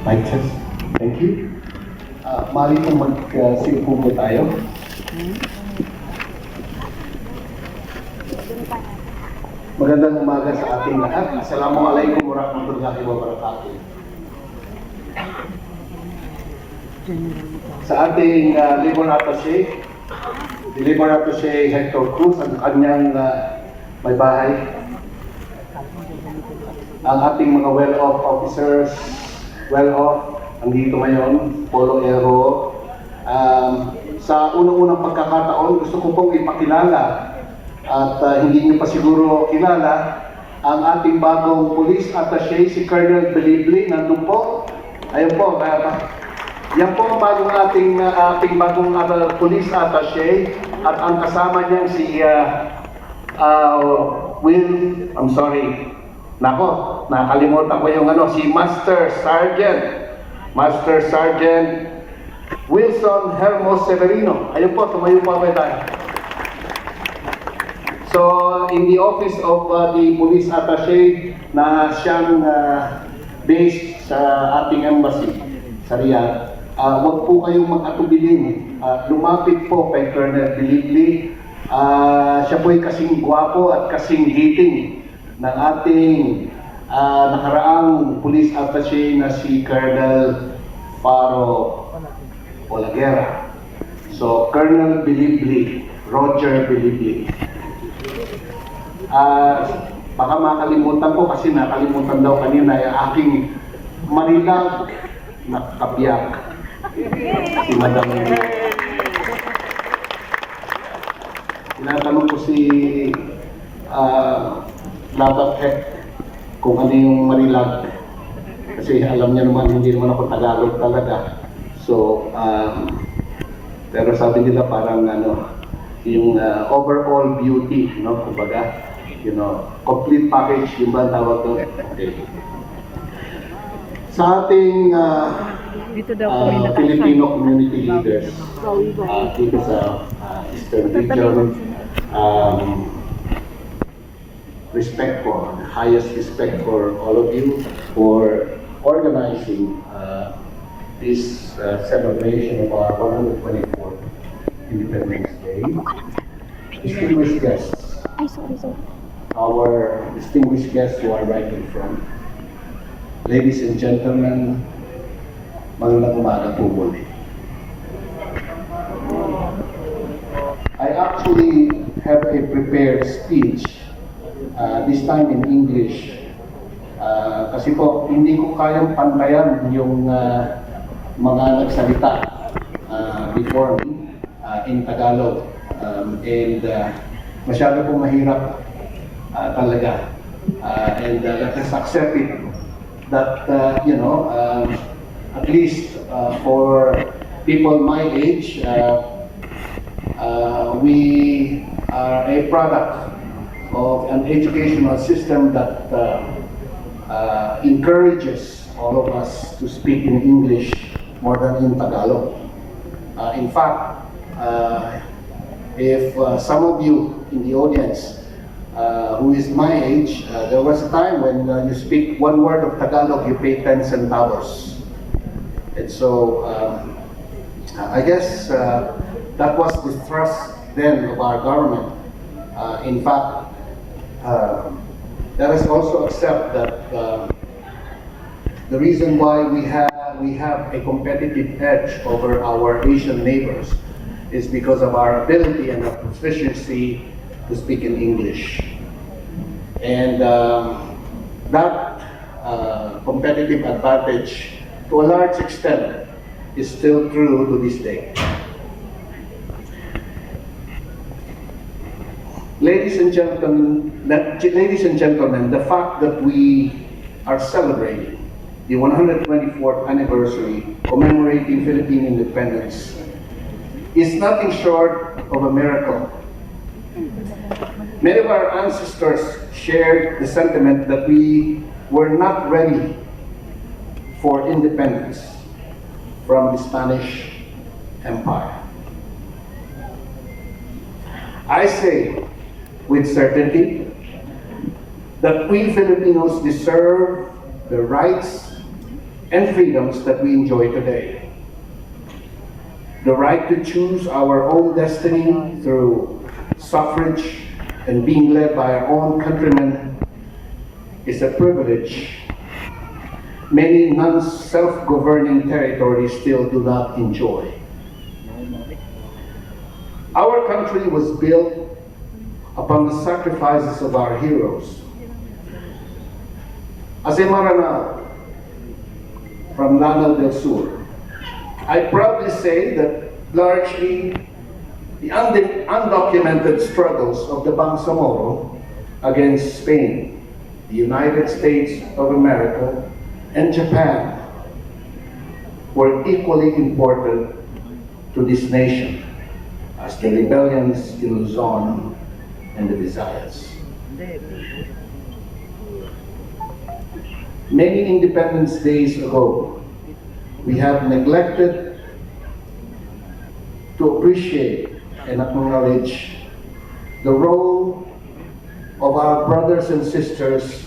Mic test. Thank you. Mali po mag-siupo po tayo. Magandang umaga sa ating lahat. Assalamualaikum warahmatullahi wabarakatuh. Sa ating Labor Attaché, si Labor Attaché Hector Cruz, ang kanyang may bahay, ang ating mga well-off officers, andito ngayon, Polo Aero. Sa unang-unang pagkakataon, gusto ko pong ipakilala at hindi niyo pa siguro kilala ang ating bagong police attaché, si Colonel Belibli. Nandun po. Ayun po. Yan po ang ating bagong police attaché at ang kasama niya si I'm sorry. Nako, nakalimutan ko yung si Master Sergeant Wilson Hermos Severino. Ayun po, tumayo po ako tayo. So, in the office of the police attaché na siyang based sa ating embassy sa Riyadh, huwag po kayong mag-atubilin. Lumapit po kay Colonel Bilibli. Siya po'y kasing gwapo at kasing hiting ng ating nakaraang police attaché na si Colonel Faro Olaguera. So, Colonel Bilibli, Roger Bilibli. Baka makalimutan ko kasi nakalimutan daw kanina yung aking Manila nakabiyak si Madam. Tinatanong ko si Labat Heck kung ano yung Marilag kasi alam niya naman hindi naman ako Tagalog talaga. So pero sabi nila parang yung overall beauty, kumbaga, complete package yung ba tawag doon. Okay. Sa ating Filipino community leaders dito sa Eastern Region, highest respect for all of you for organizing this celebration of our 124th Independence Day. Distinguished guests, our distinguished guests who are right in front, ladies and gentlemen, magandang umaga po muli. I actually have a prepared speech, this time in English, kasi po hindi ko kayang pantayan yung mga nagsalita before me in Tagalog, and masyado po mahirap talaga, and let us accept it that at least for people my age, we are a product of an educational system that encourages all of us to speak in English more than in Tagalog. In fact, if some of you in the audience who is my age, there was a time when you speak one word of Tagalog, you pay 10 centavos. And so, I guess that was the thrust then of our government. In fact, let us also accept that the reason why we have a competitive edge over our Asian neighbors is because of our ability and our proficiency to speak in English. And that competitive advantage, to a large extent, is still true to this day. Ladies and gentlemen, the fact that we are celebrating the 124th anniversary commemorating Philippine independence is nothing short of a miracle. Many of our ancestors shared the sentiment that we were not ready for independence from the Spanish Empire. I say with certainty that we Filipinos deserve the rights and freedoms that we enjoy today. The right to choose our own destiny through suffrage and being led by our own countrymen is a privilege many non-self-governing territories still do not enjoy. Our country was built upon the sacrifices of our heroes. As a Maranao from Lanao del Sur, I proudly say that largely the undocumented struggles of the Bangsamoro against Spain, the United States of America, and Japan were equally important to this nation as the rebellions in Luzon and the Visayas. Many Independence Days ago, we have neglected to appreciate and acknowledge the role of our brothers and sisters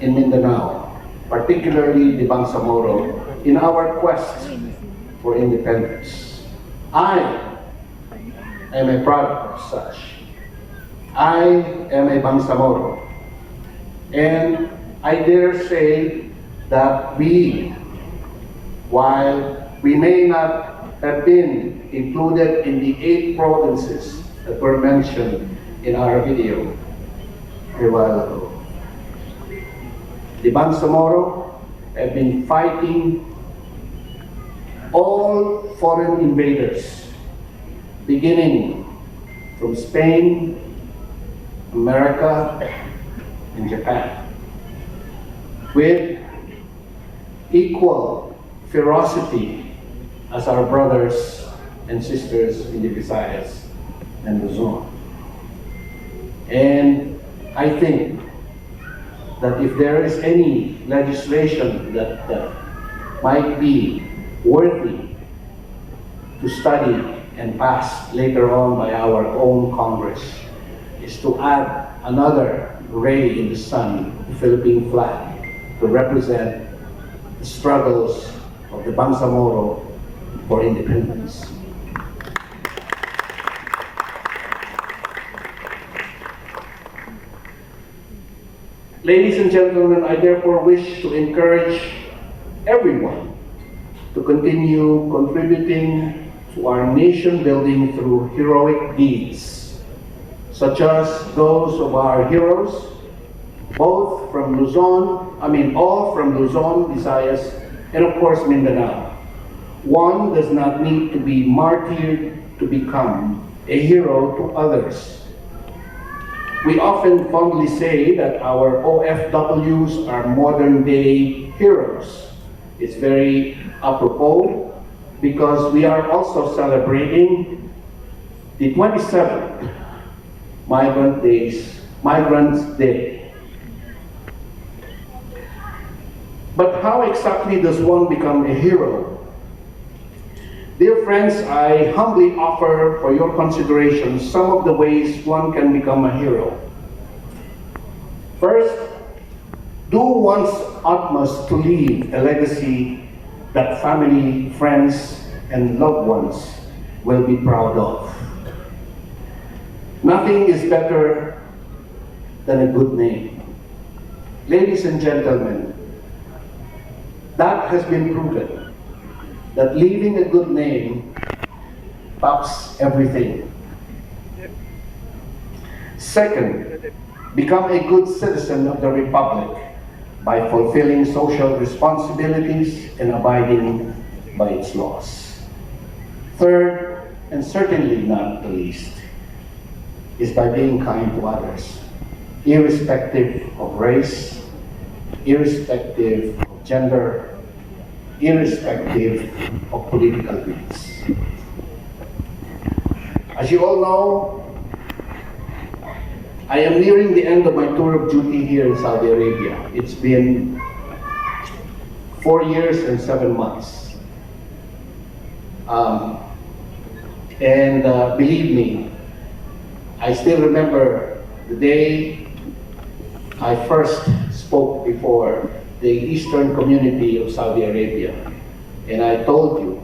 in Mindanao, particularly the Bangsamoro, in our quest for independence. I am a product of such. I am a Bangsamoro, and I dare say that we, while we may not have been included in the 8 provinces that were mentioned in our video a while ago, the Bangsamoro have been fighting all foreign invaders, beginning from Spain, America, and Japan, with equal ferocity as our brothers and sisters in the Visayas and Luzon. And I think that if there is any legislation that might be worthy to study and pass later on by our own Congress, is to add another ray in the sun, the Philippine flag, to represent the struggles of the Bangsamoro for independence. Ladies and gentlemen, I therefore wish to encourage everyone to continue contributing to our nation building through heroic deeds, such as those of our heroes, all from Luzon, Visayas, and of course Mindanao. One does not need to be martyred to become a hero to others. We often fondly say that our OFWs are modern day heroes. It's very apropos because we are also celebrating the 27th Migrants Day. But how exactly does one become a hero? Dear friends, I humbly offer for your consideration some of the ways one can become a hero. First, do one's utmost to leave a legacy that family, friends, and loved ones will be proud of. Nothing is better than a good name. Ladies and gentlemen, that has been proven, that leaving a good name tops everything. Second, become a good citizen of the Republic by fulfilling social responsibilities and abiding by its laws. Third, and certainly not the least, is by being kind to others, irrespective of race, irrespective of gender, irrespective of political views. As you all know, I am nearing the end of my tour of duty here in Saudi Arabia. It's been 4 years and 7 months. Believe me, I still remember the day I first spoke before the eastern community of Saudi Arabia. And I told you,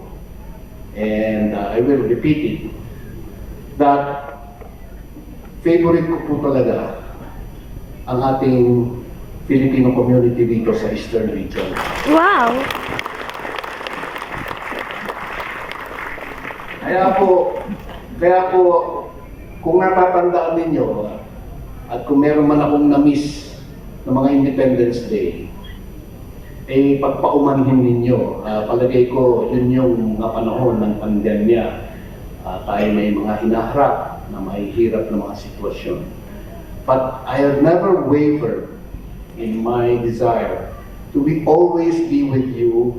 and I will repeat it, that favorite ko po talaga ang ating Filipino community dito sa Eastern region. Wow! Kaya po, kung natatandaan ninyo, at kung meron man akong na-miss ng mga Independence Day, eh pagpaumanhin ninyo, palagay ko yun yung mga panahon ng pandemya. Tayo may mga hinaharap na mahihirap na mga sitwasyon. But I have never wavered in my desire to always be with you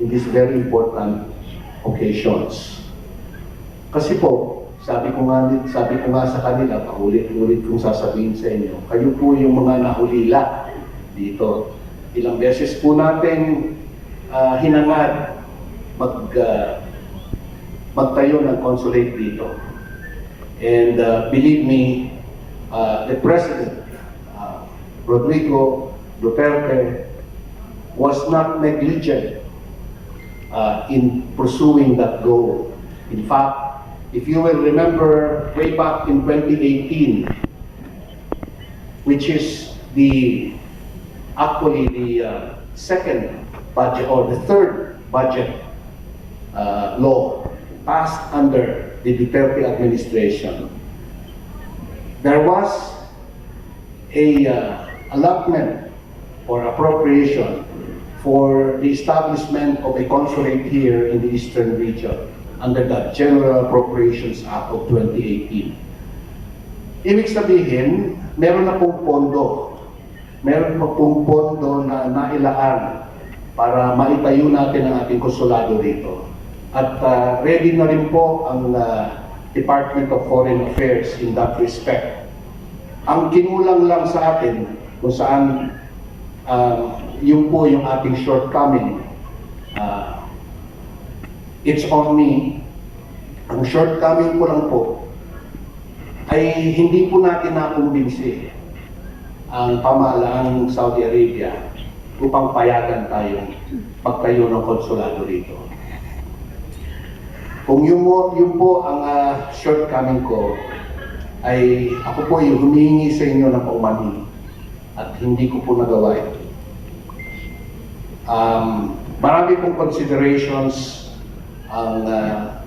in these very important occasions. Kasi po, sabi ko nga sa kanila, paulit-ulit kong sasabihin sa inyo, kayo po yung mga nahulila dito. Ilang beses po natin hinangad magtayo ng consulate dito. And believe me, the President, Rodrigo Duterte, was not negligent in pursuing that goal. In fact, if you will remember way back in 2018, which is actually the second budget or the third budget law passed under the Duterte administration, there was a allotment or appropriation for the establishment of a consulate here in the Eastern region under the General Appropriations Act of 2018. Ibig sabihin, meron na pong pondo. Meron pa pong pondo na nailaan para maitayo natin ang ating konsulado dito. At ready na rin po ang Department of Foreign Affairs in that respect. Ang kinulang lang sa atin kung saan yun po yung ating shortcoming. It's on me. Ang shortcoming ko lang po ay hindi po natin nakumbinsi ang pamahalaang Saudi Arabia upang payagan tayong magtayo ng konsulado rito. Kung yun po ang shortcoming ko, ay ako po yung humihingi sa inyo ng paumanhin at hindi ko po nagawa ito. Marami pong considerations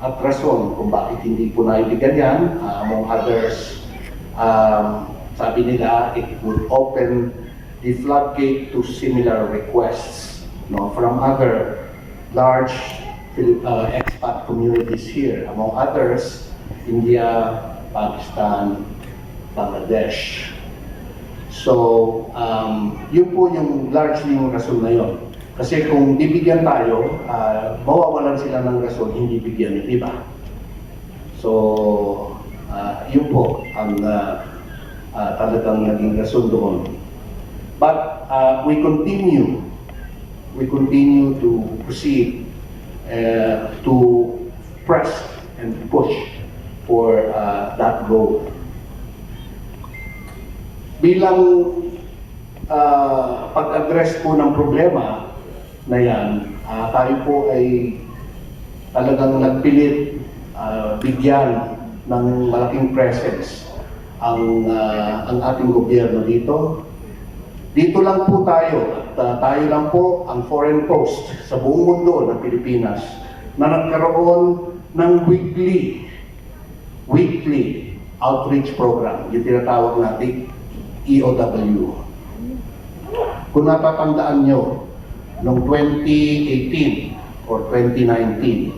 at rason kung bakit hindi po naibigyan yan. Among others, sabi nila it would open the floodgate to similar requests from other large expat communities here, among others, India, Pakistan, Bangladesh. So, yun po yung largely yung rason na yun. Kasi kung bibigyan tayo, mawawalan sila ng rason, hindi bigyan yung iba. So, yun po ang talagang naging rason doon. But we continue to proceed to press and push for that goal. Bilang pag-address po ng problema na yan, tayo po ay talagang nagpilit bigyan ng malaking presence ang ating gobyerno dito. Dito lang po tayo at tayo lang po ang foreign post sa buong mundo ng Pilipinas na nagkaroon ng weekly outreach program, yung tinatawag natin EOW. Kung natatandaan nyo, noong 2018 or 2019,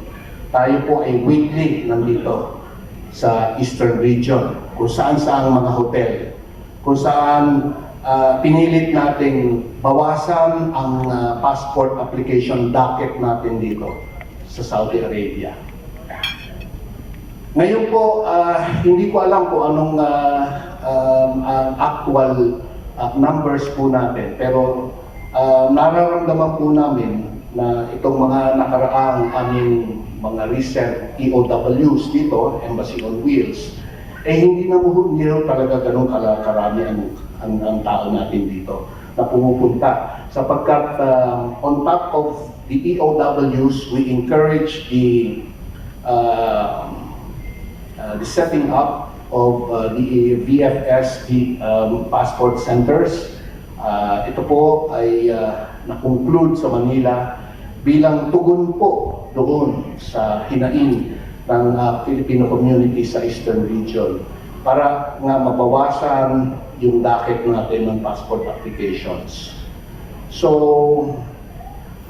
tayo po ay weekly nandito sa Eastern region, kung saan-saang mga hotel, kung saan pinilit nating bawasan ang passport application docket natin dito sa Saudi Arabia. Ngayon po, hindi ko alam kung anong actual numbers po natin, pero nararamdaman po namin na itong mga nakaraang aming mga recent EOWs dito, Embassy on Wheels, hindi talaga ganun karami ang tao natin dito na pumupunta. sapagkat on top of the EOWs, we encourage the setting up of the VFS, the passport centers. Ito po ay na-conclude sa Manila bilang tugon po doon sa hinaing ng Filipino community sa Eastern Region para nga mabawasan yung docket natin ng passport applications. So,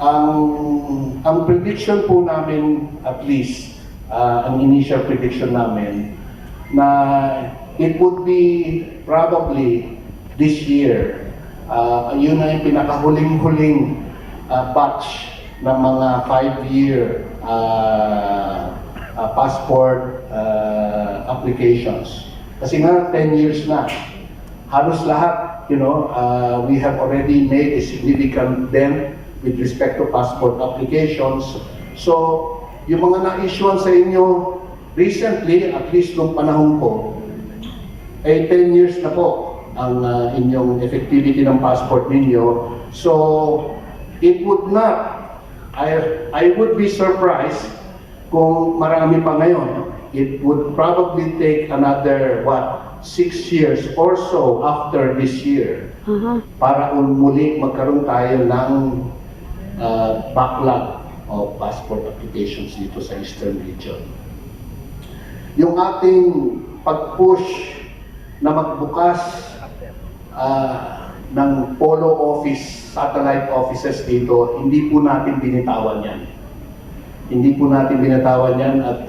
ang prediction po namin, at least, ang initial prediction namin, na it would be probably this year. Yun na yung pinakahuling-huling batch ng mga 5-year passport applications. Kasi nga 10 years na. Halos lahat, we have already made a significant dent with respect to passport applications. So, yung mga na-issuean sa inyo recently, at least nung panahon ko, ay 10 years na po ang inyong effectivity ng passport ninyo. So, it would not, I would be surprised kung marami pa ngayon. It would probably take another, 6 years or so after this year para muli magkaroon tayo ng backlog of passport applications dito sa Eastern Region. Yung ating pag-push na magbukas ng polo office, satellite offices dito, hindi po natin binitawan yan. Hindi po natin binitawan yan at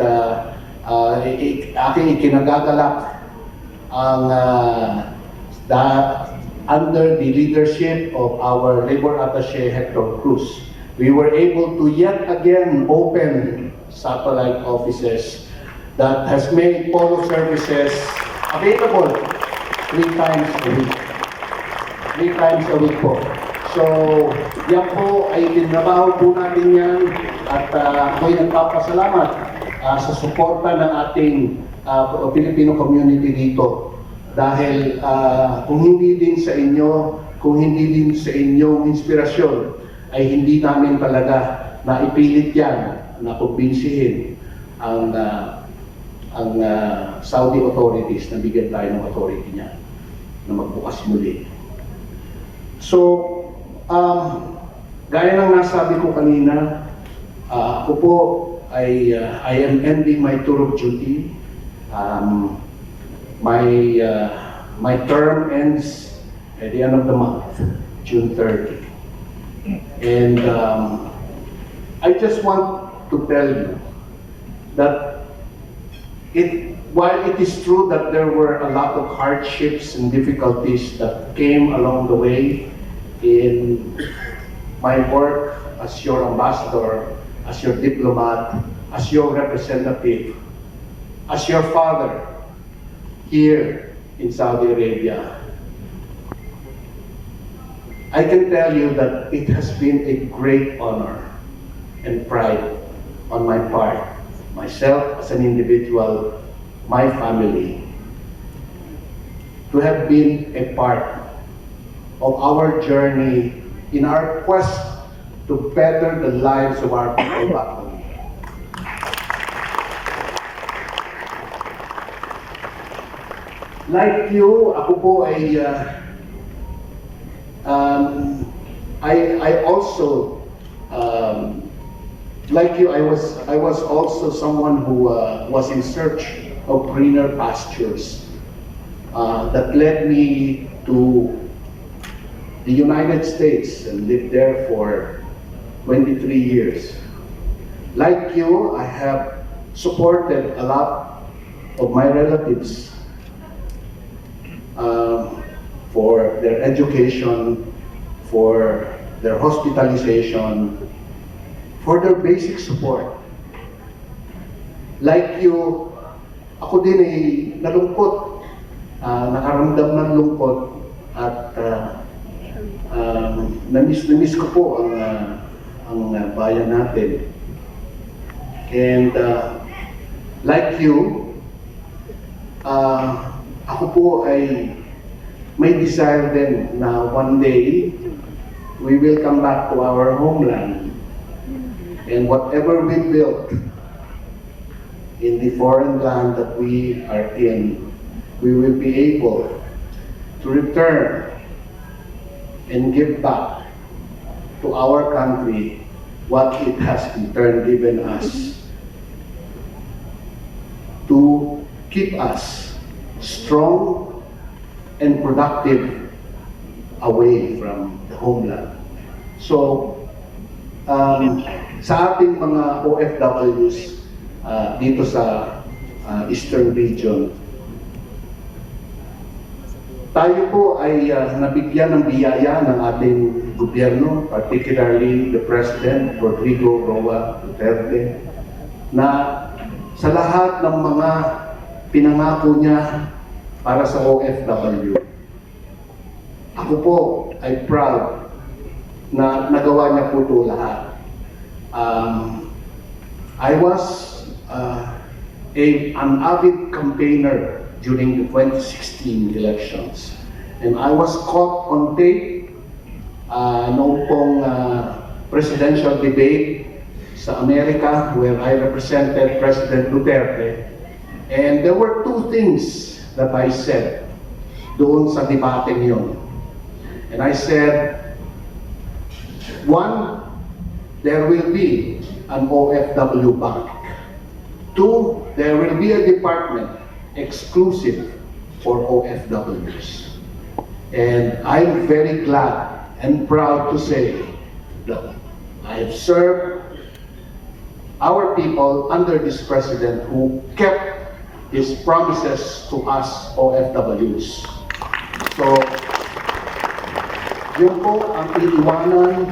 aking ikinagagalak ang under the leadership of our labor attaché Hector Cruz. We were able to yet again open satellite offices that has made polo services available 3 times a week. 3 times a week po. So, yan po ay tinrabaho po natin yan at ako'y nagpapasalamat sa suporta ng ating Filipino community dito. Dahil kung hindi din sa inyo, kung hindi din sa inyong inspirasyon, ay hindi namin talaga naipilit yan na kumbinsihin ang Saudi authorities na bigyan tayo ng authority niya na magbukas muli. So, gaya ng nasabi ko kanina, ako po ay I am ending my tour of duty. My term ends at the end of the month, June 30. And I just want to tell you that while it is true that there were a lot of hardships and difficulties that came along the way in my work as your ambassador, as your diplomat, as your representative, as your father here in Saudi Arabia, I can tell you that it has been a great honor and pride on my part, myself as an individual, my family, to have been a part of our journey in our quest to better the lives of our people back home. Like you, ako po ay I also like you, I was also someone who was in search of greener pastures that led me to the United States and lived there for 23 years. Like you, I have supported a lot of my relatives for their education, for their hospitalization, for their basic support. Like you, ako din ay nalungkot, nakaramdam ng lungkot at namiss ko po ang bayan natin. And like you, ako po ay may desire din na one day we will come back to our homeland, and whatever we built in the foreign land that we are in, we will be able to return and give back to our country what it has in turn given us, to keep us strong and productive away from the homeland. So, sa ating mga OFWs dito sa Eastern Region, tayo po ay nabigyan ng biyaya ng ating gobyerno, particularly the President Rodrigo Roa Duterte, na sa lahat ng mga pinangako niya para sa OFW, ako po ay proud na nagawa niya po ito lahat. I was an avid campaigner during the 2016 elections. And I was caught on tape noong pong presidential debate sa Amerika where I represented President Duterte. And there were two things that I said doon sa debating yun. And I said, one, there will be an OFW bank. Two, there will be a department exclusive for OFWs. And I'm very glad and proud to say that I have served our people under this president who kept his promises to us OFWs. So, yun po ang iniwanan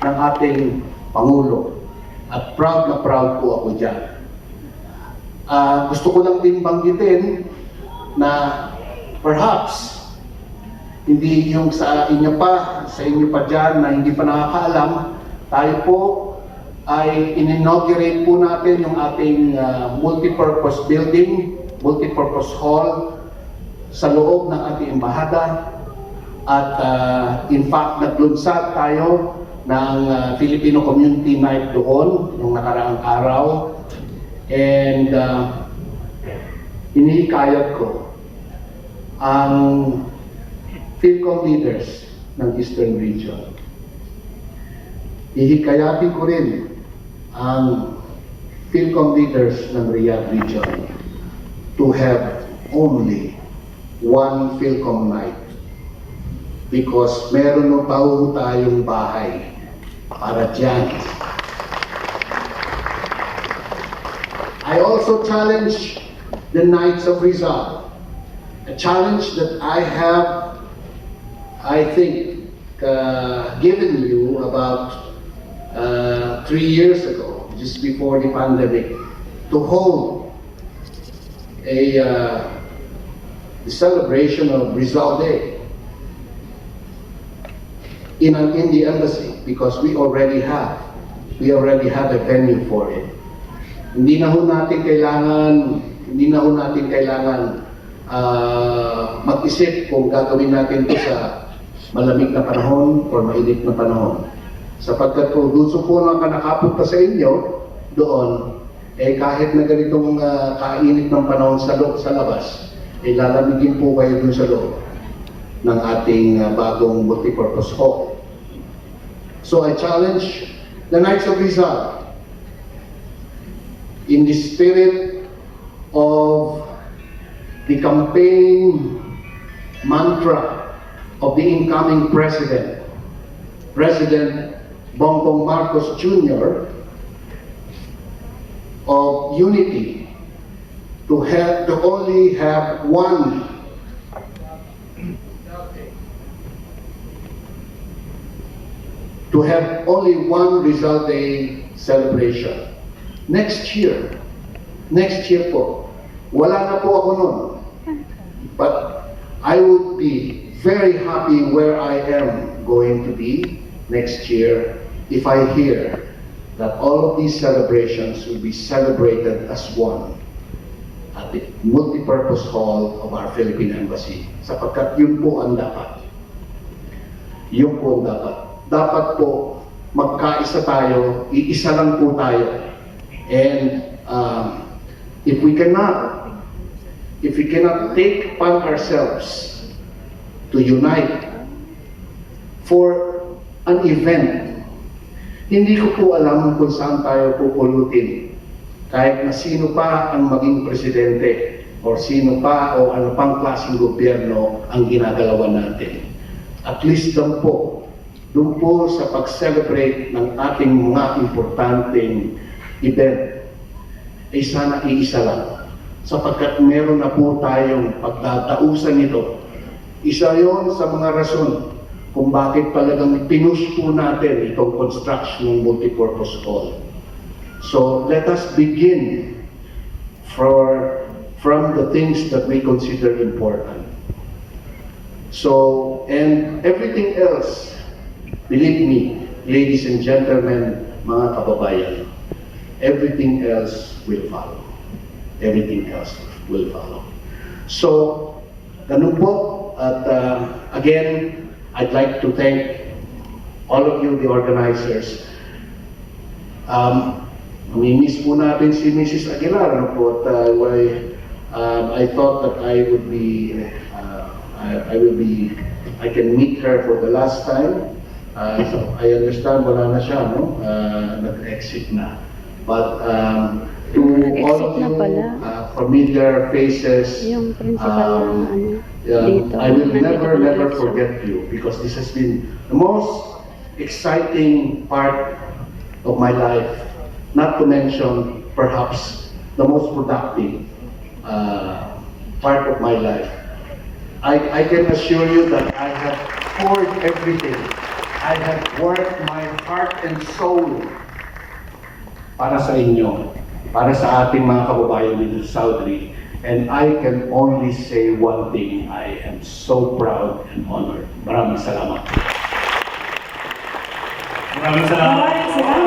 ng ating Pangulo. At proud na proud po ako dyan. Gusto ko lang din banggitin na perhaps hindi yung sa inyo pa dyan na hindi pa nakakaalam, tayo po ay in-inaugurate po natin yung ating multipurpose building, multipurpose hall sa loob ng ating embahada. At in fact, naglunsad tayo ng Filipino Community Night doon nung nakaraang araw. And hinihikayat ko ang Philcom leaders ng Eastern Region. Hihikayatin ko rin ang Philcom leaders ng Riyadh Region to have only one Philcom night, because meron mo tayong bahay para dyan. I also challenge the Knights of Rizal, a challenge that I have, I think, given you about 3 years ago, just before the pandemic, to hold the celebration of Rizal Day in the embassy, because we already have a venue for it. Hindi na ho natin kailangan mag-isip kung gagawin natin ito sa malamig na panahon o mainit na panahon. Sapagkat kung gusto po lang ka nakapunta sa inyo doon, kahit na ganitong kainit ng panahon sa labas, lalamigin po kayo dun sa loob ng ating bagong multipurpose hall. So I challenge the Knights of Rizal, in the spirit of the campaign mantra of the incoming President, President Bongbong Marcos Jr., of unity, to only have one Rizal Day celebration. Next year po, wala na po ako nun. But I would be very happy where I am going to be next year if I hear that all of these celebrations will be celebrated as one at the multipurpose hall of our Philippine Embassy. Sapagkat yun po ang dapat. Yun po ang dapat. dapat po magkaisa tayo, iisa lang po tayo. And if we cannot take upon ourselves to unite for an event, hindi ko po alam kung saan tayo pupulutin. Kahit na sino pa ang maging presidente o sino pa o ano pang klaseng gobyerno ang ginagalawan natin. At least doon po sa pag-celebrate ng ating mga importanteng event, ay sana iisa lang. Sapagkat meron na po tayong pagtatausan nito. Isa yon sa mga rason kung bakit talagang pinush po natin itong construction ng multipurpose hall. So let us begin from the things that we consider important. So, and everything else, believe me, ladies and gentlemen, mga kababayan, everything else will follow. Everything else will follow. So, ganun po. At again, I'd like to thank all of you, the organizers. Namimiss po natin si Mrs. Aguilar. Ano po? At I thought that I can meet her for the last time. So I understand wala na siya, no? Nag-exit na. But to all of you, familiar faces, yung principal dito, I will never forget you because this has been the most exciting part of my life. Not to mention, perhaps, the most productive part of my life. I can assure you that I have poured everything. I have worked my heart and soul para sa inyo, para sa ating mga kababayan dito sa Saudi. And I can only say one thing, I am so proud and honored. Maraming salamat. Maraming salamat.